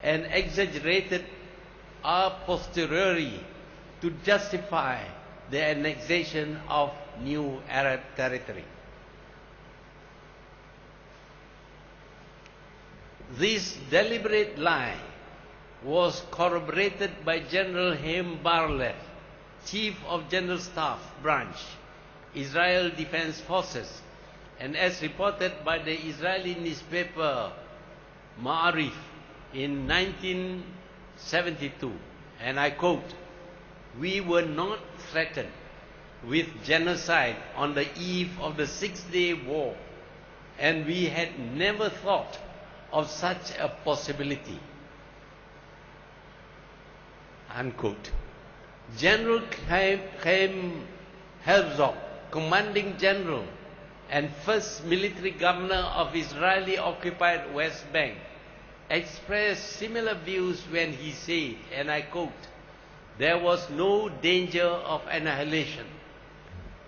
and exaggerated a posteriori to justify the annexation of new Arab territory. This deliberate lie was corroborated by General Haim Barlev, Chief of General Staff Branch, Israel Defense Forces, and as reported by the Israeli newspaper Ma'arif in 1972, and I quote, "We were not threatened with genocide on the eve of the Six-Day War, and we had never thought of such a possibility." Unquote. General Chaim Herzog, commanding general and first military governor of Israeli-occupied West Bank, expressed similar views when he said, and I quote, "There was no danger of annihilation.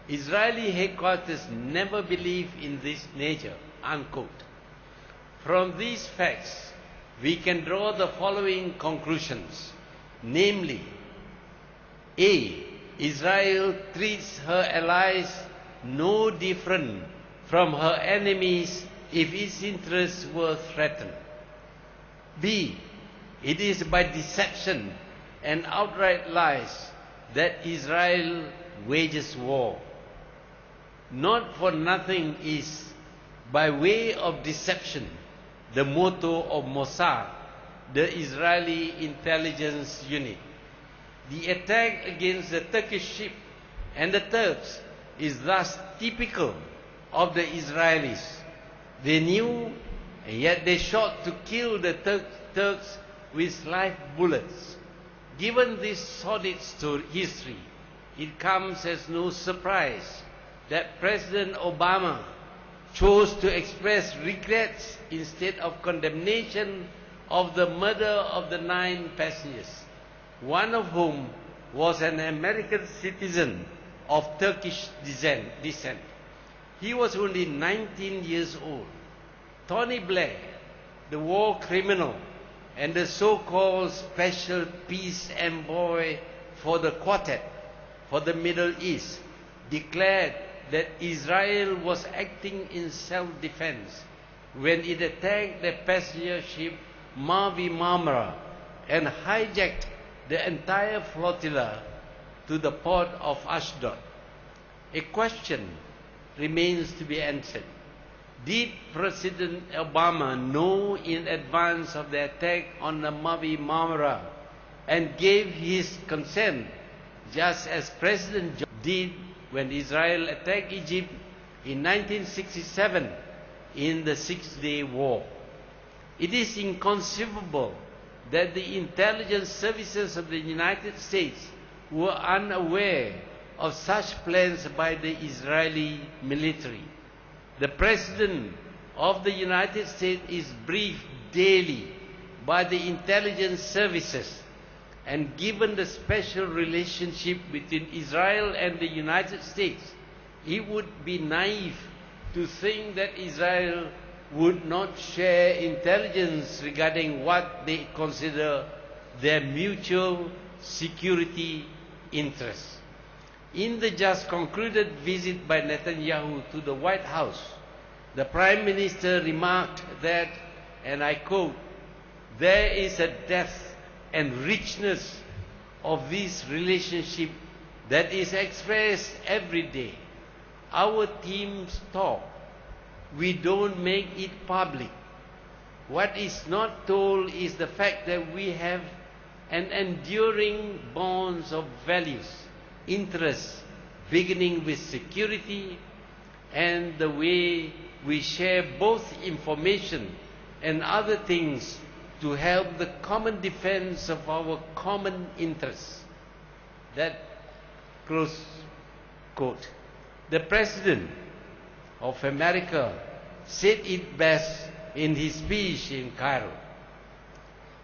Israeli headquarters never believed in this nature." Unquote. From these facts, we can draw the following conclusions, namely, A. Israel treats her allies no different from her enemies if its interests were threatened. B. It is by deception and outright lies that Israel wages war. Not for nothing is, by way of deception, the motto of Mossad, the Israeli intelligence unit. The attack against the Turkish ship and the Turks is thus typical of the Israelis. They knew, and yet they shot to kill the Turks with live bullets. Given this sordid history, it comes as no surprise that President Obama chose to express regrets instead of condemnation of the murder of the 9 passengers, one of whom was an American citizen of Turkish descent. He was only 19 years old. Tony Blair, the war criminal and the so-called special peace envoy for the Quartet for the Middle East, declared that Israel was acting in self-defense when it attacked the passenger ship Mahathir Mohamed and hijacked the entire flotilla to the port of Ashdod. A question remains to be answered. Did President Obama know in advance of the attack on the Mahathir Mohamed and gave his consent, just as President John did when Israel attacked Egypt in 1967 in the Six-Day War? It is inconceivable that the intelligence services of the United States were unaware of such plans by the Israeli military. The President of the United States is briefed daily by the intelligence services, and given the special relationship between Israel and the United States, it would be naive to think that Israel would not share intelligence regarding what they consider their mutual security interests. In the just concluded visit by Netanyahu to the White House, the Prime Minister remarked that, and I quote, "There is a depth and richness of this relationship that is expressed every day. Our teams talk. We don't make it public. What is not told is the fact that we have an enduring bonds of values, interests, beginning with security, and the way we share both information and other things to help the common defense of our common interests." That close quote. The President of America said it best in his speech in Cairo.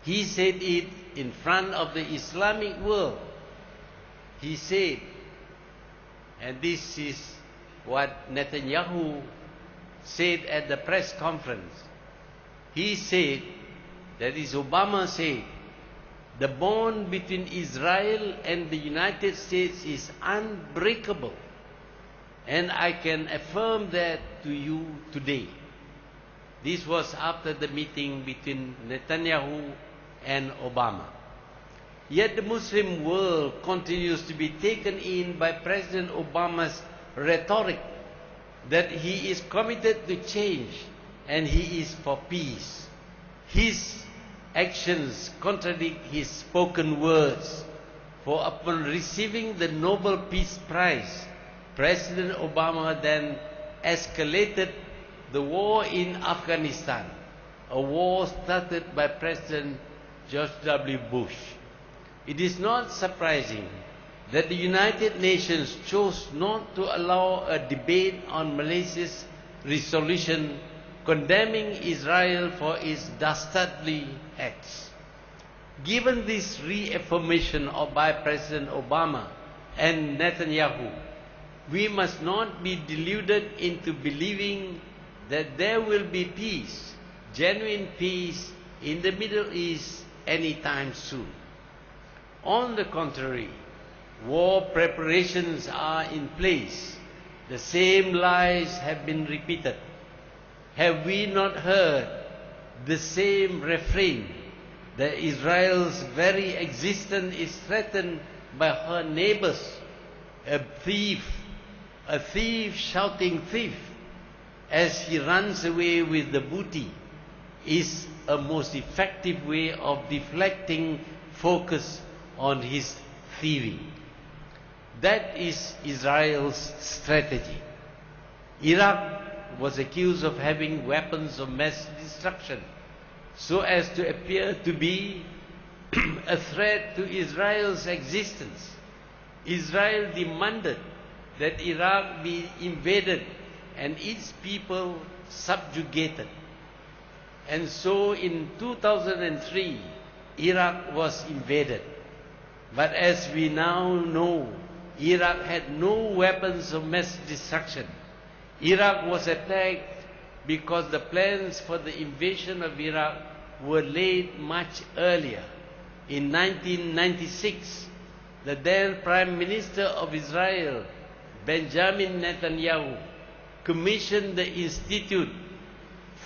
He said it in front of the Islamic world. He said, and this is what Netanyahu said at the press conference, he said that is Obama said, the bond between Israel and the United States is unbreakable. And I can affirm that to you today. This was after the meeting between Netanyahu and Obama. Yet the Muslim world continues to be taken in by President Obama's rhetoric that he is committed to change and he is for peace. His actions contradict his spoken words, for upon receiving the Nobel Peace Prize, President Obama then escalated the war in Afghanistan, a war started by President George W. Bush. It is not surprising that the United Nations chose not to allow a debate on Malaysia's resolution condemning Israel for its dastardly acts. Given this reaffirmation by President Obama and Netanyahu, we must not be deluded into believing that there will be peace, genuine peace, in the Middle East anytime soon. On the contrary, war preparations are in place. The same lies have been repeated. Have we not heard the same refrain that Israel's very existence is threatened by her neighbors? A thief shouting thief as he runs away with the booty is a most effective way of deflecting focus on his thieving. That is Israel's strategy. Iraq was accused of having weapons of mass destruction so as to appear to be a threat to Israel's existence. Israel demanded that Iraq be invaded and its people subjugated. And so in 2003, Iraq was invaded. But as we now know, Iraq had no weapons of mass destruction. Iraq was attacked because the plans for the invasion of Iraq were laid much earlier. In 1996, the then Prime Minister of Israel, Benjamin Netanyahu, commissioned the Institute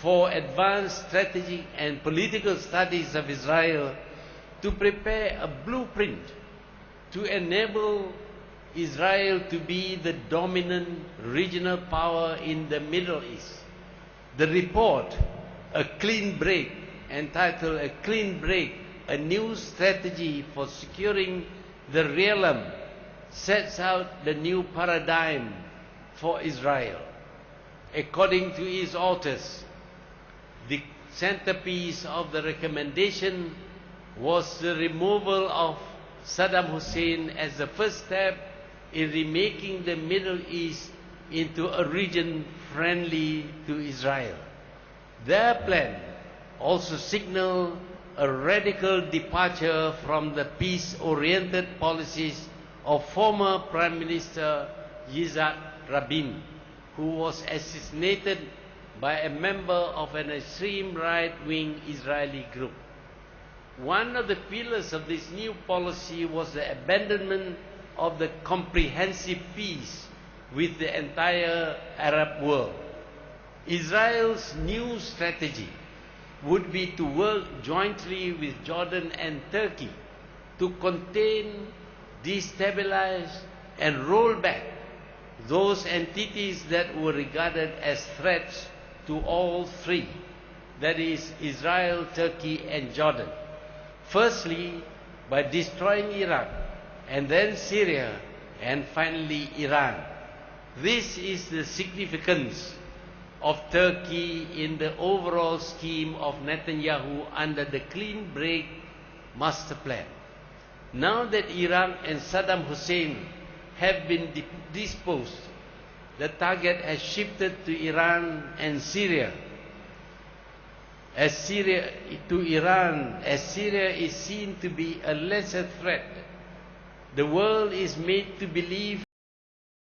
for Advanced Strategic and Political Studies of Israel to prepare a blueprint to enable Israel to be the dominant regional power in the Middle East. The report, A Clean Break, entitled A Clean Break, A New Strategy for Securing the Realm, sets out the new paradigm for Israel. According to its authors, the centerpiece of the recommendation was the removal of Saddam Hussein as the first step in remaking the Middle East into a region friendly to Israel. Their plan also signaled a radical departure from the peace-oriented policies of former Prime Minister Yitzhak Rabin, who was assassinated by a member of an extreme right-wing Israeli group. One of the pillars of this new policy was the abandonment of the comprehensive peace with the entire Arab world. Israel's new strategy would be to work jointly with Jordan and Turkey to contain, destabilize, and roll back those entities that were regarded as threats to all three, that is, Israel, Turkey, and Jordan. Firstly, by destroying Iraq, and then Syria, and finally Iran. This is the significance of Turkey in the overall scheme of Netanyahu under the Clean Break master plan. Now that Iraq and Saddam Hussein have been disposed, the target has shifted to Iran and Syria. As Syria is seen to be a lesser threat, the world is made to believe